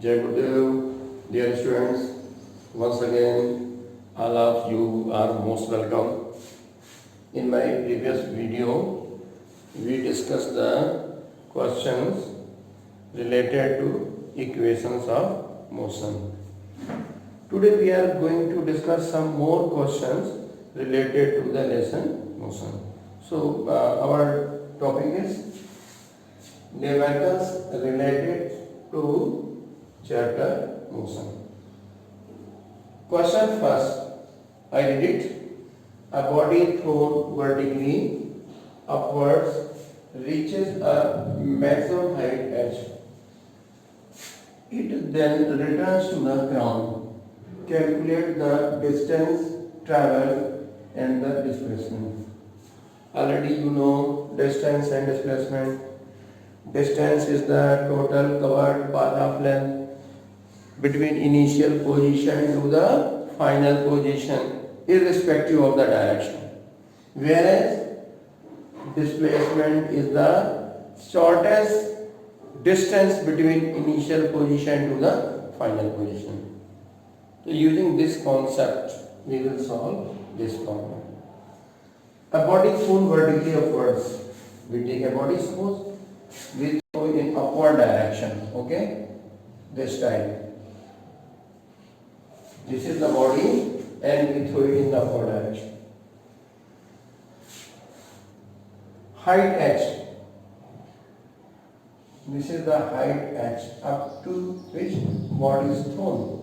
Jai Gurudev, dear students, once again all of you are most welcome. In my previous video, we discussed the questions related to equations of motion. Today we are going to discuss some more questions related to the lesson motion. So our topic is numericals related to chapter motion. Question first, I read it. A body thrown vertically upwards reaches a maximum height h. It then returns to the ground. Calculate the distance traveled and the displacement. Already you know distance and displacement. Distance is the total covered path of length between initial position to the final position irrespective of the direction. Whereas displacement is the shortest distance between initial position to the final position. So using this concept we will solve this problem. A body thrown vertically upwards. We take a body, suppose we throw in upward direction, okay, this time. This is the body and we throw it in the upward direction. Height h. This is the height h up to which body is thrown.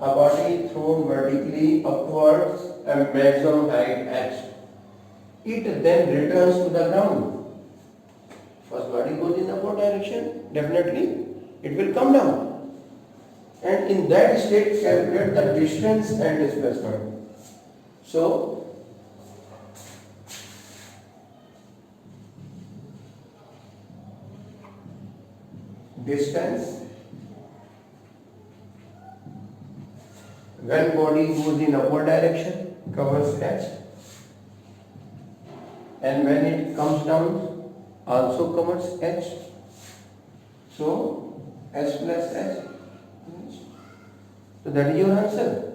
A body thrown vertically upwards a maximum height h. It then returns to the ground. First body goes in the upward direction, definitely it will come down. And in that state calculate the distance and displacement. So distance when body goes in upward direction covers h, and when it comes down also covers h. So h plus h. So that is your answer.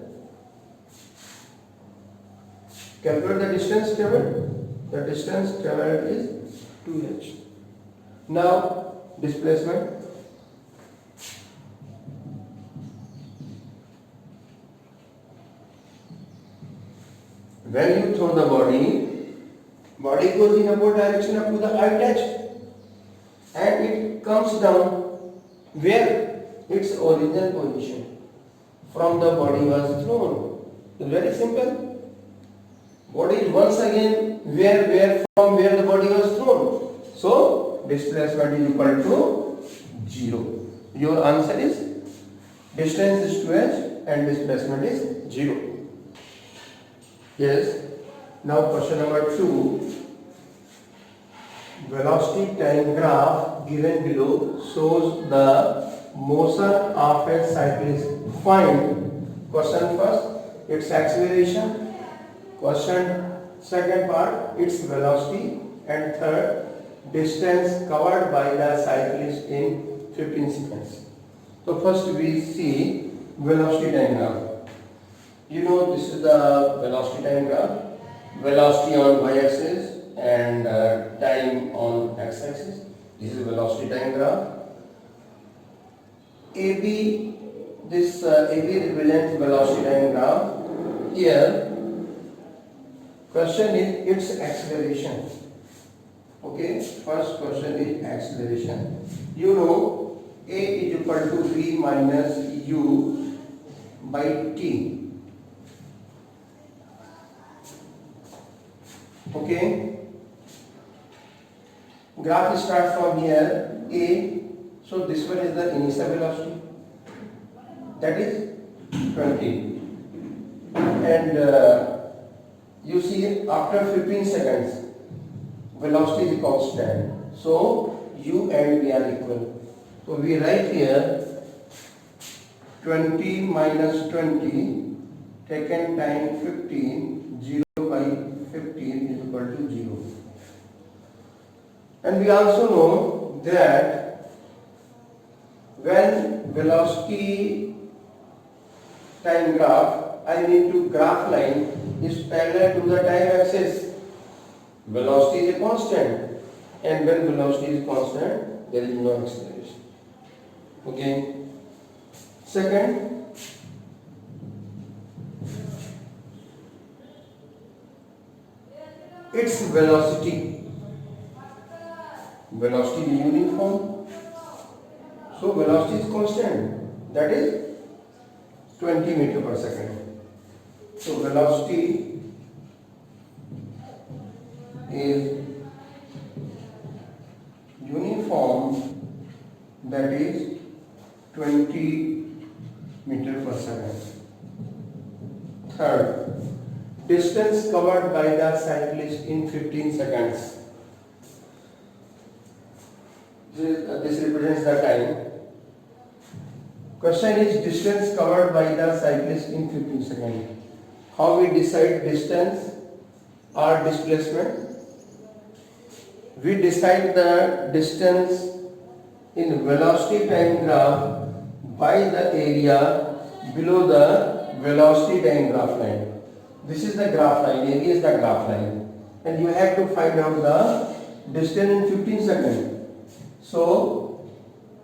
Calculate the distance traveled. The distance traveled is 2h. Now displacement. When you throw the body goes in upward direction up to the height h, and it comes down where its original position from the body was thrown. It's very simple. Body is once again where the body was thrown. So displacement is equal to 0. Your answer is distance is 2h and displacement is 0. Yes. Now question number 2. Velocity time graph given below shows the motion of a cyclist. Find question first its acceleration, question second part its velocity, and third distance covered by the cyclist in 15 seconds. So first we see velocity time graph. You know this is the velocity time graph. Velocity on y-axis and time on x-axis. This is velocity time graph. AB, this AB represents velocity time graph. Here, question is its acceleration. Okay, first question is acceleration. You know A is equal to V minus U by T. Okay, graph starts from here A, so this one is the initial velocity, that is 20, and you see after 15 seconds velocity is constant, so U and V are equal. So we write here 20 minus 20 taken time 15, 0 by 15 is equal to 0. And we also know that when velocity time graph, I need to graph line is parallel to the time axis. Velocity is a constant, and when velocity is constant, there is no acceleration. Okay. Second, its velocity. Velocity is uniform, so velocity is constant. That is 20 meter per second. So velocity is uniform, that is 20 meter per second. Third, distance covered by the cyclist in 15 seconds. This represents the time. Question is distance covered by the cyclist in 15 seconds. How we decide distance or displacement? We decide the distance in velocity time graph by the area below the velocity time graph line. This is the graph line, area is the graph line, and you have to find out the distance in 15 seconds. So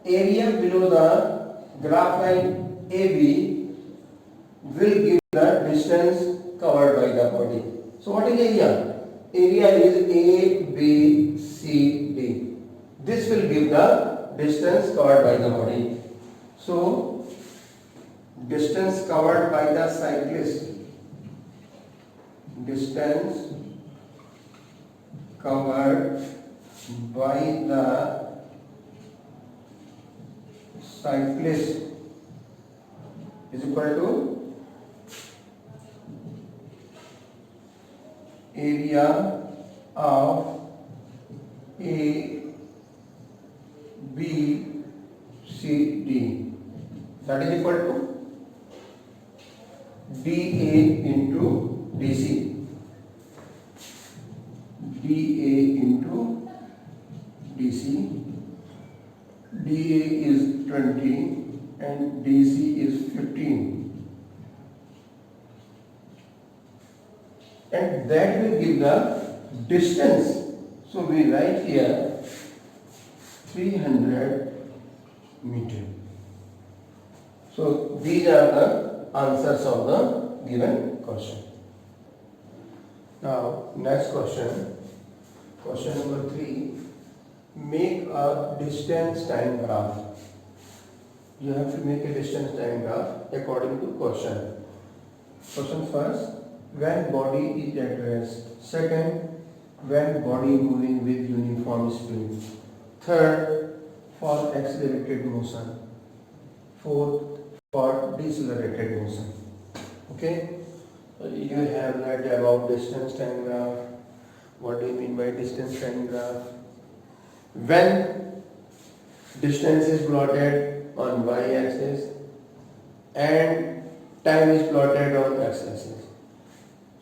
area below the graph line AB will give the distance covered by the body. So what is area? Area is A, B, C, D. This will give the distance covered by the body. So distance covered by the cyclist, distance covered by the cyclist is equal to area of A, B, C, D. That is equal to dA into DC. dA into DC. dA is 20 and DC is 15. And that will give the distance. So we write here 300 meter. So these are the answers of the given question. Now next question, question number 3. Make a distance time graph. You have to make a distance time graph according to question. Question first, when body is at rest. Second, when body moving with uniform speed. Third, for accelerated motion. Fourth, for decelerated motion. Okay, you have read about distance time graph. What do you mean by distance time graph? When distance is plotted on y-axis and time is plotted on x-axis.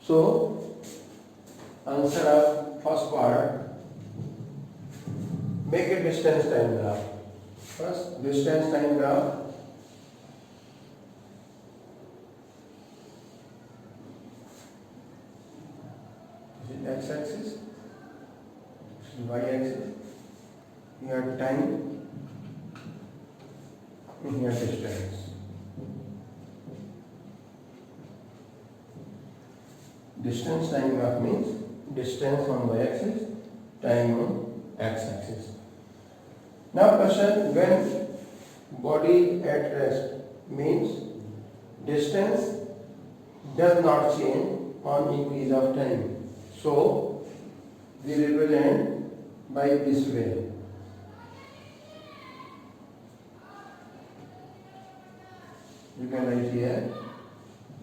So answer of first part, make a distance time graph. First, distance time graph. This is x-axis, this is y-axis. Here time, and here distance. Distance time graph means distance on y-axis, time on x-axis. Now question, when body at rest means distance does not change on increase of time. So we represent by this way. You can write here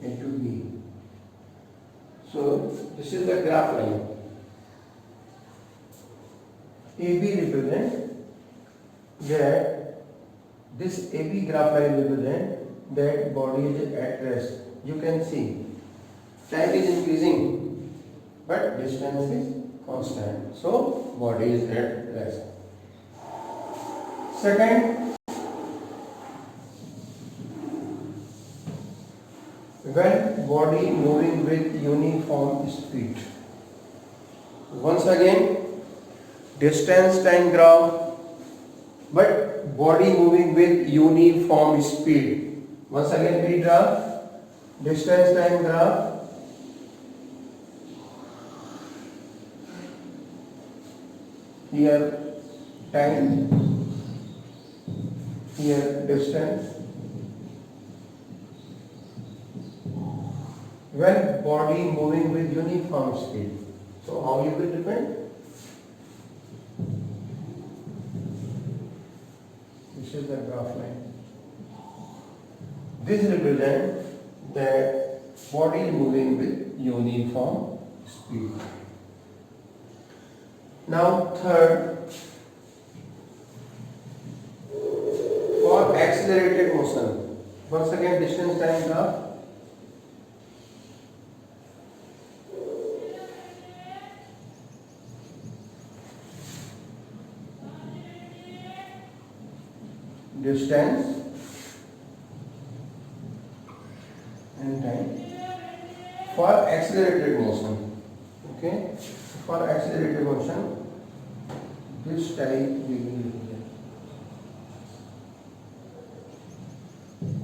A to B. So this is the graph line. AB represents that this AB graph line represents that body is at rest. You can see time is increasing but distance is constant. So body is at rest. Second, when body moving with uniform speed. Once again, distance time graph, but body moving with uniform speed. Once again we draw distance time graph. Here time, here distance. When body moving with uniform speed. So how you will depend? This is the graph line. This represents that body moving with uniform speed. Now third, for accelerated motion. Once again distance time graph. Distance and time for accelerated motion. Okay, for accelerated motion, this type we will use.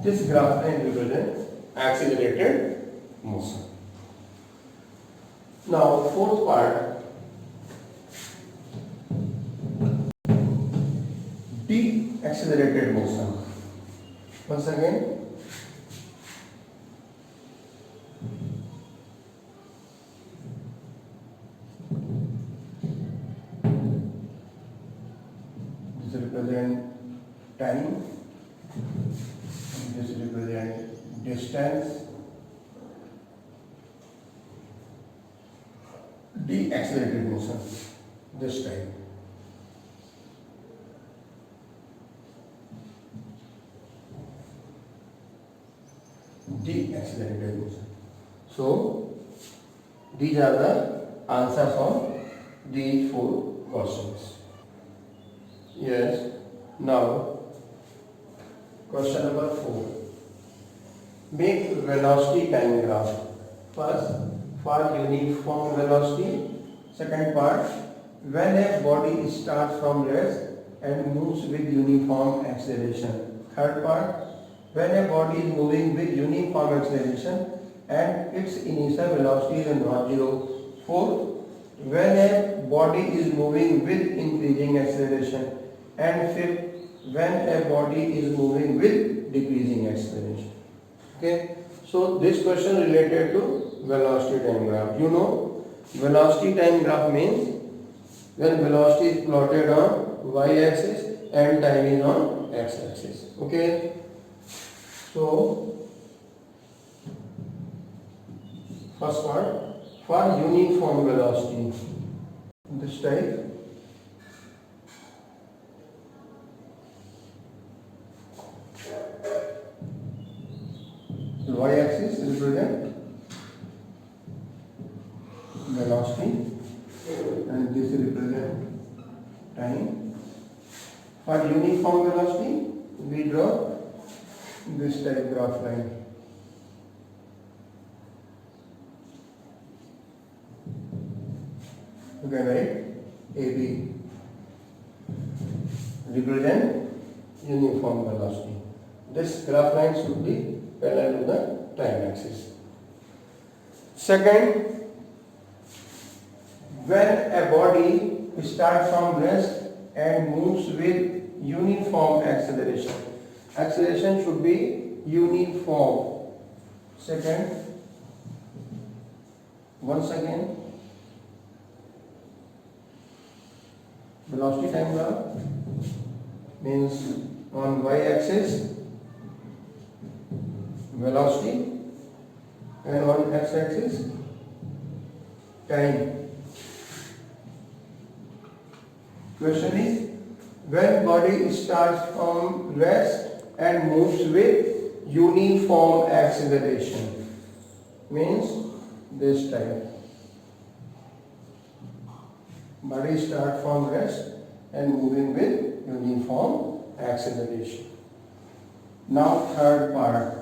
This graph line represents accelerated motion. Now fourth part, de-accelerated motion. Once again, this represents time, and this represents distance. De-accelerated motion, this type. De-accelerated motion. So these are the answers of the 4 questions. Yes. Now question number 4. Make velocity time graph. First, for uniform velocity. Second part, when a body starts from rest and moves with uniform acceleration. Third part, when a body is moving with uniform acceleration and its initial velocity is not zero. Fourth, when a body is moving with increasing acceleration. And fifth, when a body is moving with decreasing acceleration. Okay, so this question related to velocity time graph. You know, velocity time graph means when velocity is plotted on y-axis and time is on x-axis. Okay. So, first part, for uniform velocity, this type, y-axis represent velocity and this represent time. For uniform velocity, we draw this type graph line. Okay, right? AB represent uniform velocity. This graph line should be parallel to the time axis. Second, when a body starts from rest and moves with uniform acceleration. Acceleration should be uniform. Second, once again, velocity time graph means on y-axis velocity and on x-axis time. Question is, when body starts from rest and moves with uniform acceleration, means this type. Body start from rest and moving with uniform acceleration. Now third part,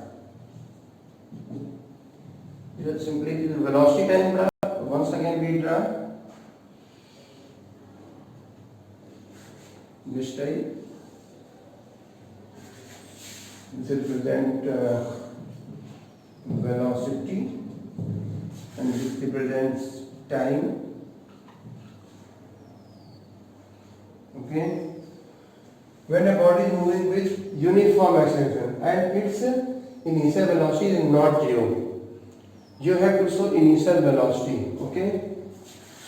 Simply this is velocity time graph. Once again we draw this type. This represent velocity and this represents time. Okay. When a body is moving with uniform acceleration and its initial velocity is not zero, you have to show initial velocity. Okay.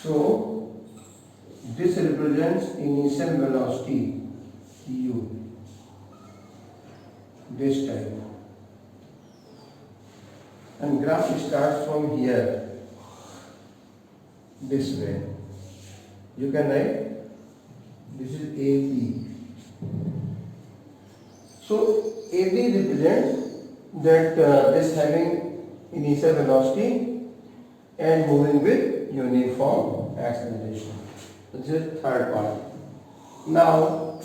So this represents initial velocity u, this type, and graph starts from here this way. You can write this is AB. So AB represents that this having initial velocity and moving with uniform acceleration. This is third part. Now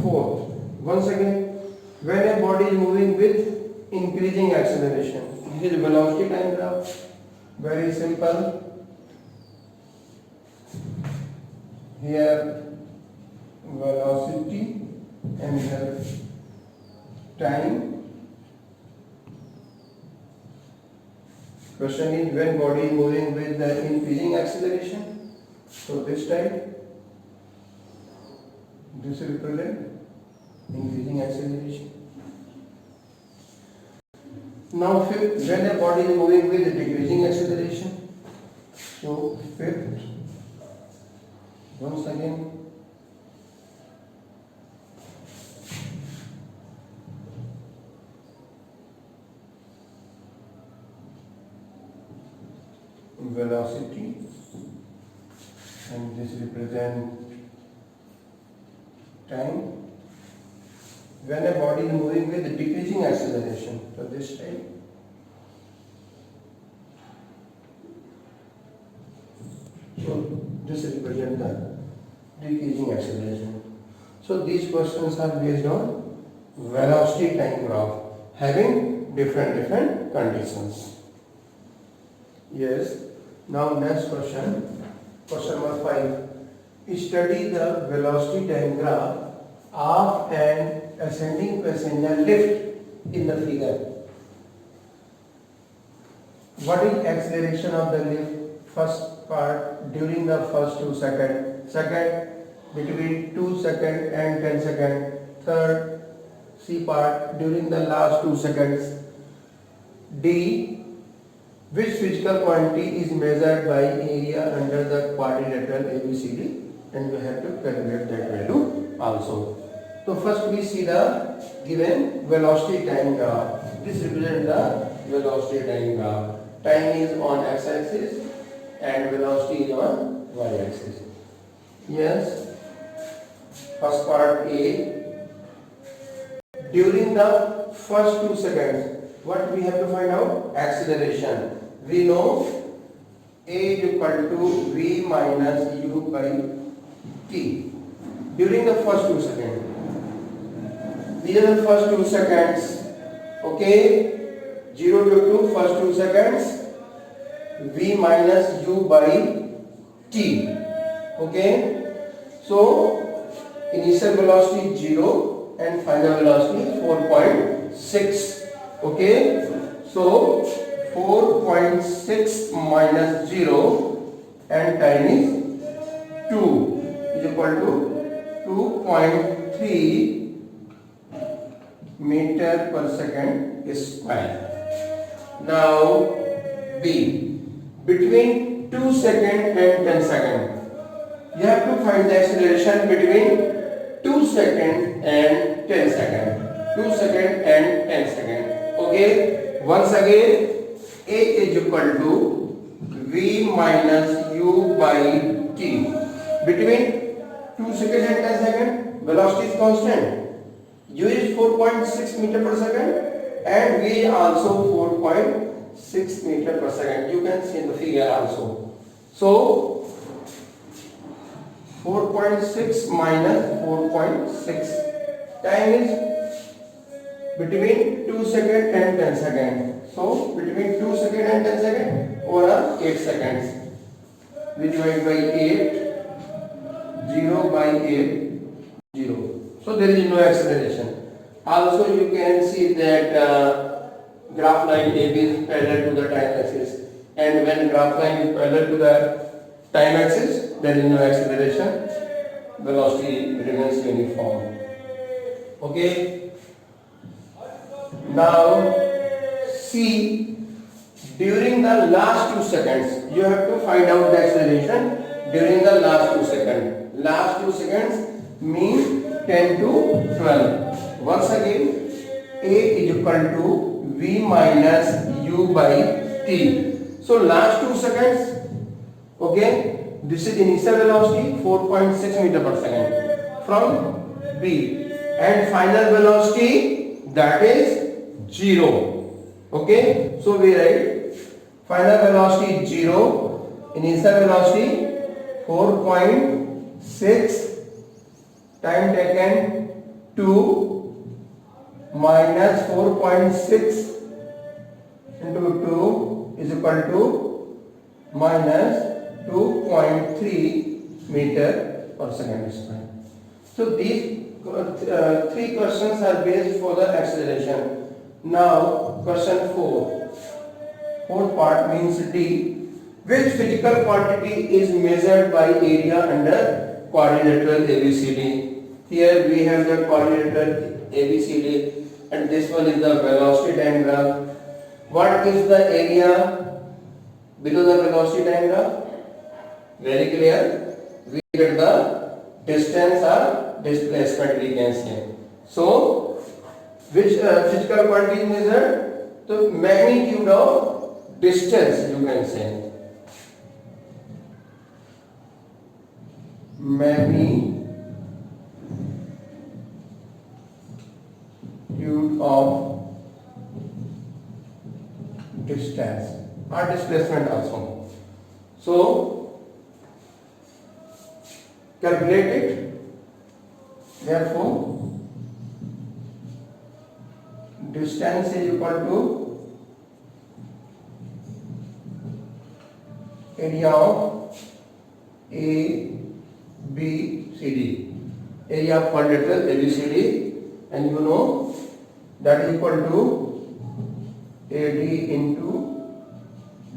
fourth. Once again, when a body is moving with increasing acceleration, this is velocity time graph. Very simple. Here velocity and here time. Question is when body is moving with the increasing acceleration. So this time, this will represent increasing acceleration. Now fifth, when a body is moving with decreasing acceleration. So fifth, once again, velocity and this represents time. When a body is moving with decreasing acceleration, so this time, so this represents the decreasing acceleration. So these questions are based on velocity time graph having different conditions. Yes. Now next question, question number 5. Study the velocity time graph of an ascending passenger lift in the figure. What is acceleration of the lift? First part during the first 2 seconds. Second, between 2 seconds and 10 seconds. Third, C part during the last 2 seconds. D, which physical quantity is measured by area under the quadrilateral ABCD, and we have to calculate that value also. So first we see the given velocity time graph. This represents the velocity time graph. Time is on x-axis and velocity is on y-axis. Yes. First part A. During the first 2 seconds, what we have to find out? Acceleration. We know A is equal to V minus U by T. During the first 2 seconds. These are the first 2 seconds. Okay. 0 to 2, first 2 seconds. V minus U by T. Okay. So, initial velocity 0 and final velocity 4.6. Okay. So, 4.6 minus 0 and time is 2 is equal to 2.3 meter per second square. Now B, between 2 seconds and 10 seconds, you have to find the acceleration between 2 seconds and 10 seconds. 2 seconds and 10 seconds. Okay, once again, A is equal to V minus U by T. Between 2 seconds and 10 seconds, velocity is constant. U is 4.6 meter per second and V is also 4.6 meter per second. You can see in the figure also. So 4.6 minus 4.6. Time is between 2 seconds and 10 seconds. So between 2 seconds and 10 seconds or 8 seconds. We divide by 8, 0 by 8, 0. So there is no acceleration. Also you can see that graph line AB is parallel to the time axis, and when graph line is parallel to the time axis, there is no acceleration. Velocity remains uniform. Okay. Now see, during the last 2 seconds, you have to find out the acceleration during the last 2 seconds. Last 2 seconds means 10 to 12. Once again, A is equal to V minus U by T. So last 2 seconds, okay, this is initial velocity 4.6 meter per second from B, and final velocity, that is 0. Okay, so we write final velocity 0, initial velocity 4.6, time taken 2 minus 4.6 into 2 is equal to minus 2.3 meter per second square. So these three questions are based for the acceleration. Now question 4. Fourth part means D. Which physical quantity is measured by area under quadrilateral ABCD? Here we have the quadrilateral ABCD, and this one is the velocity diagram. What is the area below the velocity diagram? Very clear. We get the distance or displacement, we can say. So which physical quantity is measured? The magnitude of distance, you can say. Magnitude of distance or displacement also. So calculate it. Therefore distance is equal to area of A, B, C, D. Area of quadrilateral ABCD, and you know that is equal to AD into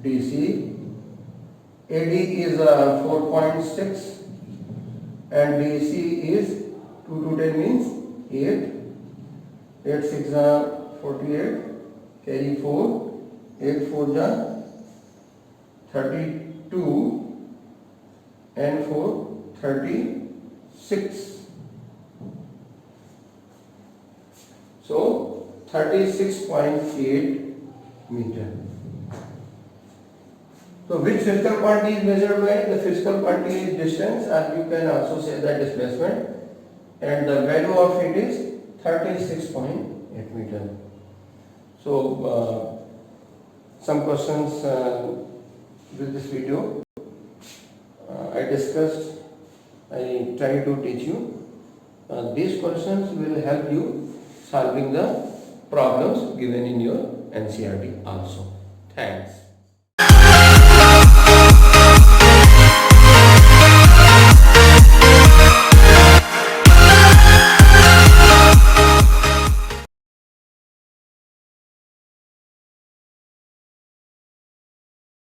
DC. AD is 4.6 and DC is 2 to 10 means 8. 8 6 are 48, carry 4, 8 4 are 32 and 4 36. So 36.8 meter. So which physical quantity is measured by? The physical quantity is distance, and you can also say the displacement, and the value of it is 36.8 meter. So some questions with this video I discussed, I try to teach you. These questions will help you solving the problems given in your NCERT also. Thanks.